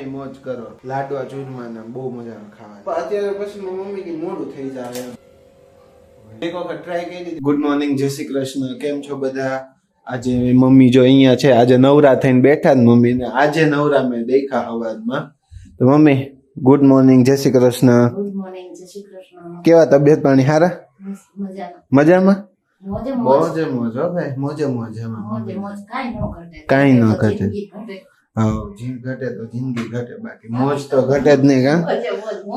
તમે મોજ કરો. લાડવા ચૂરમાના બહુ મજા આવે ખાવાની. પણ અત્યારે પછી મમ્મી કે મોડું થઈ જાય એમ. એક વખત ટ્રાય કરી. ગુડ મોર્નિંગ, જય શ્રી કૃષ્ણ. કેમ છો બધા? આજે મમ્મી જો અહીંયા છે. આજે નવરા થઈને બેઠા જ મમ્મી ને. આજે નવરા મેં દેખા હવારમાં. તો મમ્મી ગુડ મોર્નિંગ, જય શ્રી કૃષ્ણ. ગુડ મોર્નિંગ, જય શ્રી કૃષ્ણ. કેવા તબિયત પાણી હારા? મજામાં? મોજે મોજે મોજ હો ભાઈ, મોજે મોજ એમાં. મોજે મોજ, કાંઈ ન ઘટે. હા, જીવ ઘટે તો જિંદગી ઘટે, બાકી મોજ તો ઘટે જ નહીં. કા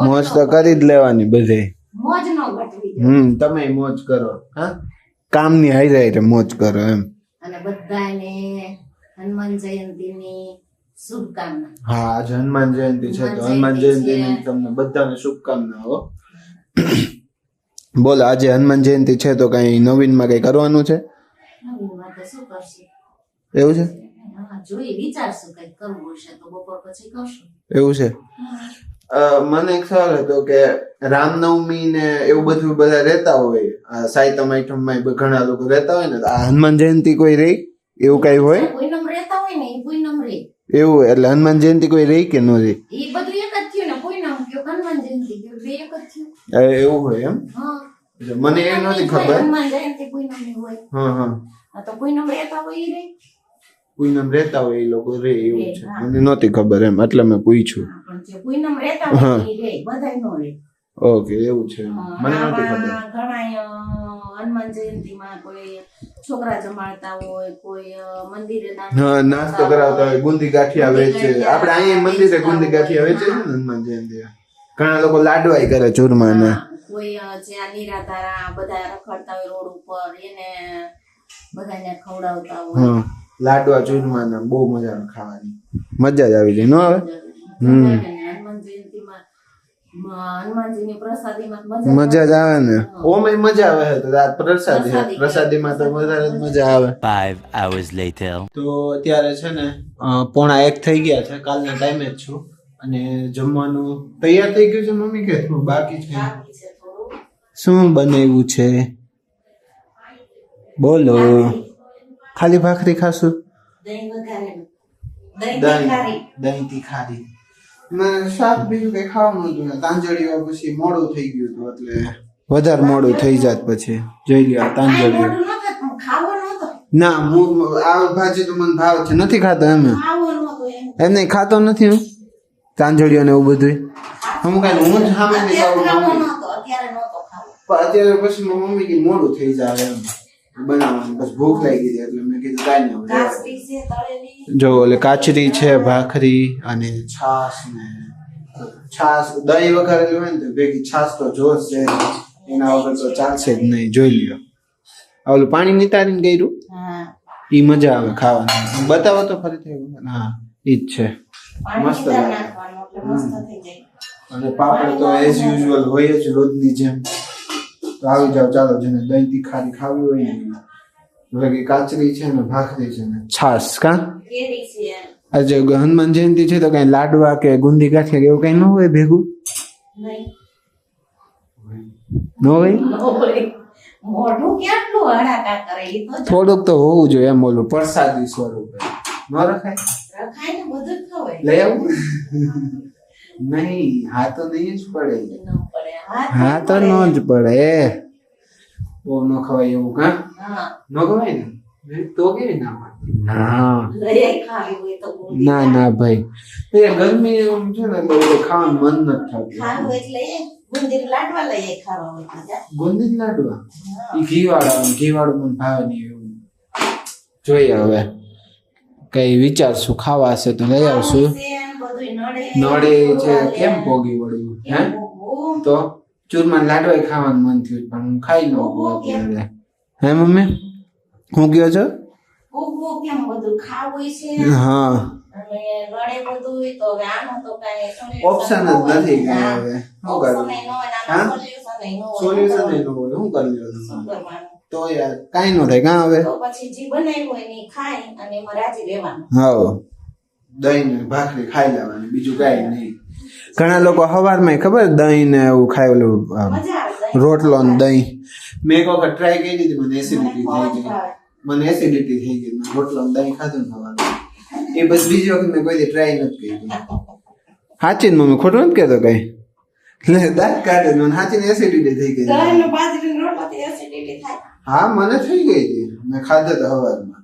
મોજ તો કરી જ લેવાની બધે. મોજ નો ઘટવી. તમે મોજ કરો. હા, કામની હાઈ મોજ કરો એમ. અને બધાને હનુમાન જયંતીની શુભકામના. હા, આજે હનુમાન જયંતી છે તો હનુમાન જયંતીની તમને બધાને શુભકામનાઓ. બોલો, આજે હનુમાન જયંતી છે તો કઈ નવીનમાં કઈ કરવાનું છે? નવીનમાં તો શું કરશે? એવું છે? જોઈ વિચારશું કઈક કરવું હશે તો બપોર પછી કરશું. એવું છે? મને એક સવાલ હતો કે રામનવમી ને એવું બધું બધા રહેતા હોય, સાતમ આઠમ માં ઘણા લોકો રહેતા હોય ને, આ હનુમાન જયંતી કોઈ રહી એવું કઈ હોય? પૂનમ રહેતા હોય ને એ પૂનમ રહે. એવું એટલે હનુમાન જયંતી કોઈ રહી કે ન રહી? એ બધું એક જ થયું ને, પૂનમ કયો હનુમાન જયંતી કયો બે એક જ થયું. એવું હોય એમ? હા, મને એ નથી ખબર. હનુમાન જયંતી પૂનમ ની હોય. હા, તો પૂનમ રહેતા હોય એ રહી. પૂનમ રહેતા હોય એ લોકો રે એવું છે. મને નહોતી ખબર એમ, એટલે મેં પૂછ્યું. પૂનમ રહેતા હોય એ રે, બધાય નો રે. ઓકે, એવું છે. મને નહોતી ખબર. ઘણા હનુમાન જયંતીમાં કોઈ છોકરા જમાડતા હોય, કોઈ મંદિરે નાસ્તો કરાવતા હોય, ગુંદી ગાંઠિયા વેચે. આપણે અહીંયા મંદિરે ગુંદી ગાંઠિયા વેચે છે ને હનુમાન જયંતી. ઘણા લોકો લાડવાઈ કરે ચૂરમાના. કોઈ જ્યાં નિરાધારા બધા રખડતા હોય રોડ ઉપર, એને બધાને ખવડાવતા હોય. લાડવા ચૂરમાના બહુ મજા આવે ખાવાની. મજા જ આવી જાય, ન આવે? હનુમાન જયંતીમાં હનુમાનજીની પ્રસાદીમાં મજા જ આવે ને. ઓમે મજા આવે તો આ પ્રસાદી, પ્રસાદીમાં તો વધારે જ મજા આવે. 5 hours later. તો અત્યારે છે ને 1:30 થઈ ગયા છે. કાલના ટાઈમે જ છું. અને જમવાનું તૈયાર થઈ ગયું છે મમ્મી કે બાકી છે? શું બનાવ્યું છે બોલો? ખાલી ભાખરી ખાશું? દહીં વઘારેલું, દહીં તીખારી. મેં શાક બીજું કઈ ખાવાનું હતું. તાંજળીઓ પછી મોડું થઈ ગયું હતું એટલે વધારે મોડું થઈ જાત. પછી જોઈ લ્યો તાંજળીઓ. ના, હું આ ભાજી તો મને ભાવ છે, નથી ખાતો એમ. એમ નહીં ખાતો નથી હું તાંજળીઓ ને એવું બધું. હું કઈ હું જ સામે નહીં ખાવું. અત્યારે પછી મમ્મી કે મોડું થઈ જાય એમ બનાવવાનું. બસ ભૂખ લાગી ગઈ એટલે મેં કીધું કાંઈ નહીં. જો ઓલે કાચરી છે, ભાખરી અને છાસ ને છાસ દહીં વઘારેલું હોય ને તો ભેગી છાસ તો જોશ છે. એના વગર તો ચાલશે જ નહીં. જોઈ લ્યો ઓલું પાણી નિતારીને ગયું, ઈ મજા આવે ખાવાની. બતાવો તો ફરીથી. હા, ઈ જ છે. મસ્ત લાગે. અને પાપડ તો એઝ યુઝ્યુઅલ હોય જ રોજની જેમ. તો આવી જાવ, ચાલો. જેને દહીં તીખારી ખાવી હોય ને, કાચરી છે ને ભાખરી છે ને છાસ. કા આજે હનુમાન જયંતી છે તો કઈ લાડવા કે ગુંદી ગાંઠિયા એવું કઈ ન હોય ભેગું? ન હોય? થોડુંક તો હોવું જોઈએ એમ. ઓલું પ્રસાદી સ્વરૂપે ન રખાય? લઈ આવું? નહીં, હા તો નહીં જ પડે. હા તો ન જ પડે. બહુ ન ખવાય એવું. કા ન ખવાય ને તો કેવી ના? ના ના ભાઈ, એ ગરમી છે ને એટલે ખાવાનું મન નથી થતું. ગુંદી લાડવા ઘી વાળું મને ભાવે નહીં. એવું જોઈએ હવે કઈ વિચારશું. ખાવા હશે તો લઈ આવશું. નડે છે કેમ પોગી વળ્યું? હે તો ચૂરમાન લાડવા ખાવાનું મન થયું પણ હું ખાઈ ન અત્યારે. હે મમ્મી હું ગયો છો? હા, ઓપ્શન જ નથી. હવે શું કરવું? સોલ્યુશન ન હોય. શું કરી તો યાર કાઈ ન થાય. કાં હવે હા, દહીં ને ભાખરી ખાઈ લેવાની, બીજું કાંઈ નહીં. ઘણા લોકો સવારમાં ખબર દહીં ને એવું ખાય, ઓલું રોટલો ને દહીં. મેં એક વખત ટ્રાય કરી હતી, મને એસિડિટી થઈ ગઈ. રોટલો ને દહીં ખાધું ને સવારમાં. એ બસ બીજી વખત મેં કોઈ ટ્રાય નથી કરી. હાચીને મમ્મી ખોટું નથી કહેતો કઈ લે દાંત કાઢે ને હાચીને એસિડિટી થઈ ગઈ દહીંનો બાજરીનો રોટલો થી એસિડિટી થાય. હા મને થઈ ગઈ હતી મેં ખાધા હતા હવારમાં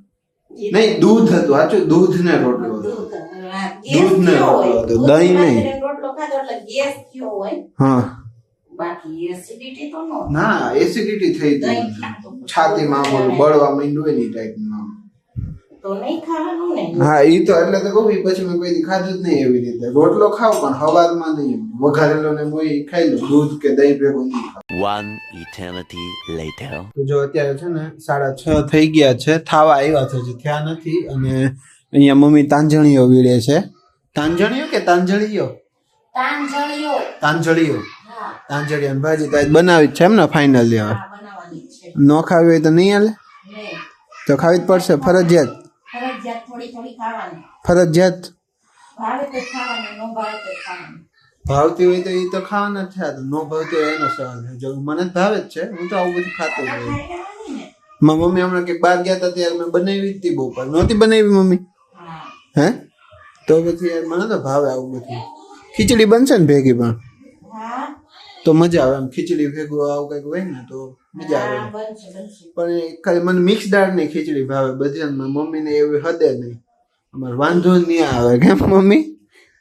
નહીં દૂધ હતું સાચું દૂધ ને રોટલો હતો દૂધ દૂધને રોટલો હતો, દહીં નહીં. રોટલો ખાધો એટલે ગેસ થયો હોય, હા બાકી એસિડિટી તો નો. ના એસિડિટી થઈ દહીં ગઈ ખાધું. છાતીમાં બોલું બળવા માંડ્યું હોય ને એ ટાઈપનું તો નહીં ખાવાનું ને. હા ઈ તો એટલે તો કહું ઈ પછી મેં કોઈ દી ખાધું જ નહીં એવી રીતે રોટલો ખાવ પણ હવારમાં નહીં વઘારેલો ને મોઈ ખાઈ લઉં દૂધ કે દહીં ભેગું નહીં ખાવ. One eternity later. તો જો અત્યારે છે ને 6:30 થઈ ગયા છે થાવા આવ્યા છે હજી થયા નથી અને અહીંયા મમ્મી તાંજણીઓ વીડે છે તાંજણીઓ કે તાંજળીઓ તાંજળીઓ. તાંજળીઓ હા, તાંજળીઓ ને ભાજી તો આજ બનાવી જ છે એમ ને ફાઇનલી હવે આ બનાવવાની છે. ન ખાવી હોય તો નહીં હાલે નહીં, તો ખાવી જ પડશે ફરજિયાત ફરજિયાત થોડી થોડી ખાવાની. ફરજિયાત ભાવે તો ખાવાની, ન ભાવે તો ખાવાની. ભાવતી હોય તો એ તો ખાવાના જ થયા ન ભાવતી હોય એનો સવાલ છે જો મને જ ભાવે જ છે હું તો આવું બધું ખાતો આ હોઉં ખાઈ લેવાની ને. મારી મમ્મી હમણાં કે બહાર ગયા હતા ત્યારે મેં બનાવી જ હતી બહુ પણ નહોતી બનાવી મમ્મી હા, હે તો પછી યાર મને તો ભાવે આવું બધું ખીચડી બનશે ને ભેગી પણ હા, તો મજા આવે એમ ખીચડી ભેગું આવું કંઈક હોય ને તો મજા આવે હા, બનશે બનશે. પણ એ ખાલી મને મિક્સ દાળની ખીચડી ભાવે બધી મમ્મીને એવી હદે નહીં અમારે વાંધો જ નહીં આવે કેમ મમ્મી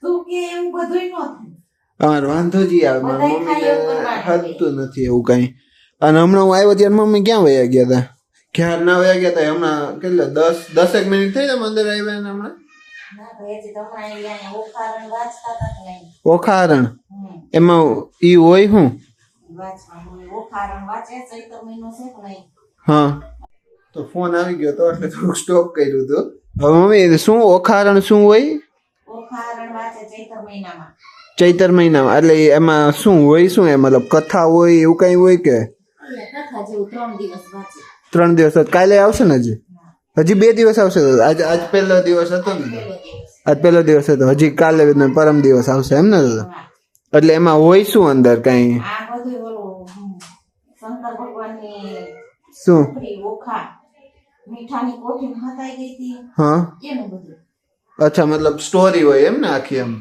તું કે એવું બધુંય ન થાય. અમારે વાંધો જ ઈ આવે મારી બધાય ખાય એવું મમ્મીને કરવાનું. હદતું નથી એવું કઈ અને હમણાં હું આવ્યો ત્યારે મમ્મી ક્યાં વયા ગયા હતા ક્યાં ના વયા ગયા હતા હમણાં કેટલા 10 મિનિટ થઈ ને અંદર આવ્યા ને હમણાં ના ભાઈ, હજી તો હમણાં આવી ગયા ને ઓખારણ વાંચતા હતા કે નહીં? ઓખારણ હમ, એમાં ઈ હોય શું વાંચવા હોય. ઓખારણ વાંચે ચૈત્ર મહિનો છે કે નહીં? હા તો ફોન આવી ગયો તો એટલે થોડુંક સ્ટોપ કર્યું હતું હવે મમ્મી શું ઓખારણ શું હોય ઓખારણ વાંચે ચૈત્ર મહિનામાં. ચૈતર મહિનામાં એટલે એમાં શું હોય શું એ મતલબ કથા હોય એવું કઈ હોય કે એટલે કથા જેવું 3 દિવસ વાંચે. 3 દિવસ જ? કાલે આવશે ને હજી 2 દિવસ આવશે તો આજ પહેલો દિવસ હતો ને પહેલો દિવસ. આજ પહેલો દિવસ હતો હજી કાલે ને પરમ દિવસ આવશે એમ ને તો? હા. એટલે એમાં હોય શું અંદર કઈ આ બધું ઓલું શંકર ભગવાનની શું છોકરી ઓખા મીઠાની કોઠી હતાઈ ગઈ હતી હા એનું બધું. અચ્છા મતલબ સ્ટોરી હોય એમ ને આખી એમ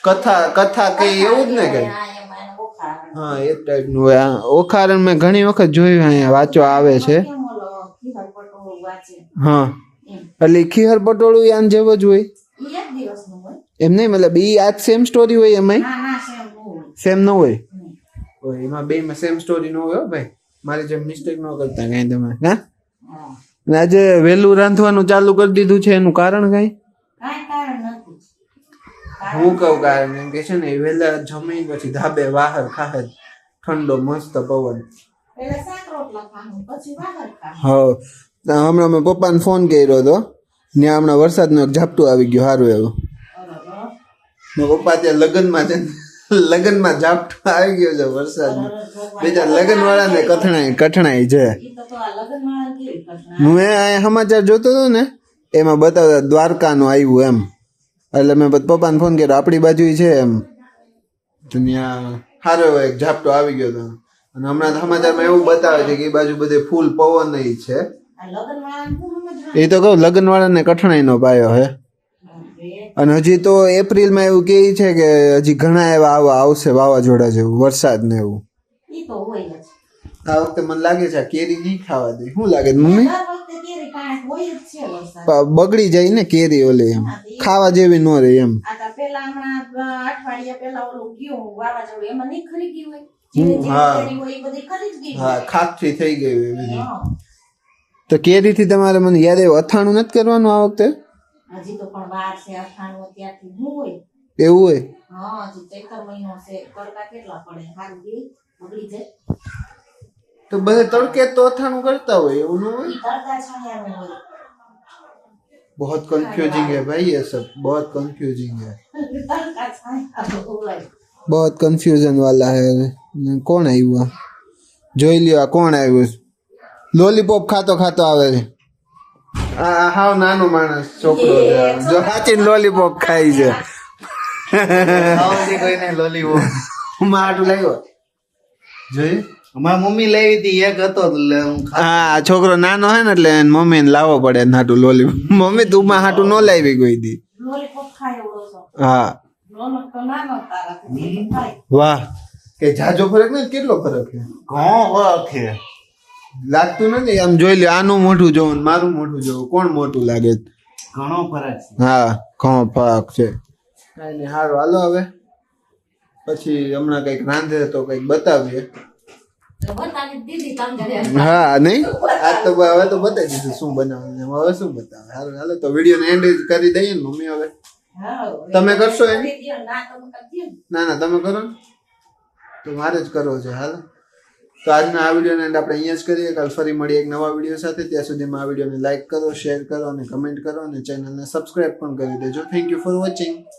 કથા કઈ એવું જ ને કઈ આ એમાં એનું ઓખારણ. હા એ ટાઈપનું હોય આ ઓખારણ મેં ઘણી વખત જોયું અહીંયા વાંચવા આવે છે કેમ ઓલો ખીહર પટોળું વાંચે હા એમ. એટલે ખીહર પટોળું આન જેવો જ હોય ઈ એક દિવસનું હોય. એમ નહીં મતલબ ઈ આજ સેમ સ્ટોરી હોય એમાં ના ના સેમ ન હોય. સેમ ન હોય હમ. ઓય એમાં બેમાં સેમ સ્ટોરી ન હોય હો ભાઈ મારી જેમ મિસ્ટેક ન કરતા કઈ તમે હા હા. અને આજે વહેલું રાંધવાનું ચાલુ કરી દીધું છે એનું કારણ કઈ કાંઈ કારણ નથી. હું કહું કારણ એમ કે છે ને વહેલા જમીન પછી ધાબે બહાર ખાહે ઠંડો મસ્ત પવન પહેલા શાક રોટલા ખાવાનું, પછી બહાર ખાવાનું. હા હમણાં મેં પપ્પાને ફોન કર્યો હતો ત્યાં હમણાં વરસાદનું એક ઝાપટું આવી ગયું સારું એવું બરાબર. મારા પપ્પા ત્યાં લગ્નમાં ઝાપટું આવી ગયો છે વરસાદ બીજા લગ્ન વાળાને કઠણાઈ છે ઈ તો આ લગ્નવાળા કેવી ઘટના. મેં અહીંયા સમાચાર જોતો હતો ને એમાં બતાવતા દ્વારકાનું આવ્યું એમ એટલે મેં પછી પપ્પાને ફોન કર્યો આપણી બાજુ છે એમ તો ત્યાં સારો એવો એક ઝાપટો આવી ગયો હતો અને હમણાં સમાચારમાં એવું બતાવે છે કે એ બાજુ બધે ફૂલ પવન ય છે આ લગ્નવાળાને શું સમજવાનું? એ તો કહું લગ્ન વાળાને કઠણાઈનો પાયો હે અને હજી તો એપ્રિલમાં એવું કહે છે કે હજી ઘણા એવા આવશે વાવાઝોડા જેવું વરસાદ ને એવું ઈ તો હોય જ. આ વખતે મને લાગે છે આ કેરી નહીં ખાવા દે શું લાગે છે મમ્મી દર વખતે કેરી કાંઈક હોય જ છે વરસાદ. બગડી જાય ને કેરી ઓલી એમ ખાવા જેવી ન રહે એમ આ તો પેલા હમણાં અઠવાડિયા પેલા ઓલું ગયું વાવાઝોડું એમાં નહીં ખરી ગયું હોય. જેવી જેવી હા. કેરી હોય એ બધી ખરી જ ગઈ હા હોય. ખાખરી થઈ ગઈ એવી બધી હા. તો કેરીથી તમારે મને યાર એવું અથાણું નથી કરવાનું આ વખતે હજી તો પણ વાર છે અઠાણું ત્યાંથી શું હોય. એવું હોય હા હજી ચૈત્ર મહિનો છે તડકા કેટલા પડે સારું દે બગડી જાય. તો બધે તડકે તો અથાણું કરતા હોય એવું ન હોય ઈ તડકા છાયાનું હોય. बहुत कंफ्यूजिंग है भाई ये सब बहुत कंफ्यूजिंग है તડકા છાયાનું હોય. बहुत कंफ्यूजन वाला है કોણ આવ્યું જોઈ લ્યો આ કોણ આવ્યું લોલીપોપ ખાતો ખાતો આવે છે આ હાવ નાનો માણસ છોકરો છે જો સાચી લોલીપોપ ખાઈ છે કોઈને લોલીપોપ માં આટલું લાવ્યો જોઈ અમારી મમ્મી લાવી હતી એક હતો એટલે હું હા આ છોકરો નાનો હે ને એટલે એને મમ્મીને લાવવો પડે એના હાટું લોલીપોપ મમ્મી તું માં હાટું ન લાવી કોઈ દી લોલીપોપ ખાય એવડો છો. હા રોનક તો નાનો તારાથી થાય. વાહ કે જાજો ફરક નથી, કેટલો ફરક છે ઘણો ફરક છે. લાગતું નથી આમ જોઈ લે, આનું મોઢું જોવું ને મારું મોઢું જોવું કોણ મોટું લાગે? ઘણો ફરક છે. હા ઘણો ફરક છે. કાંઈ નહીં, સારું હાલો હવે પછી હમણાં કંઈક રાંધે તો કંઈક બતાવીએ. તો બતાવી દીધી તાંજળિયા. હા નહીં આ તો હવે તો બતાવી દીધું શું બનાવવાનું છે. હવે શું બતાવે? હારું હાલો તો વિડીયોને એન્ડ કરી દઈએ ને મમ્મી. હવે હા, તમે કરશો એમ? કરી દ્યો, ના તો કરી દ્યો. ના ના તમે કરો ને. તો મારે જ કરવો છે. હાલો તો આજના આ વિડીયોને એન્ડ આપણે અહીંયા જ કરીએ. કાલ ફરી મળીએ એક નવા વિડીયો સાથે. ત્યાં સુધીમાં આ વિડીયોને લાઈક કરો, શેર કરો અને કમેન્ટ કરો અને ચેનલને સબસ્ક્રાઈબ પણ કરી દેજો. Thank you for watching.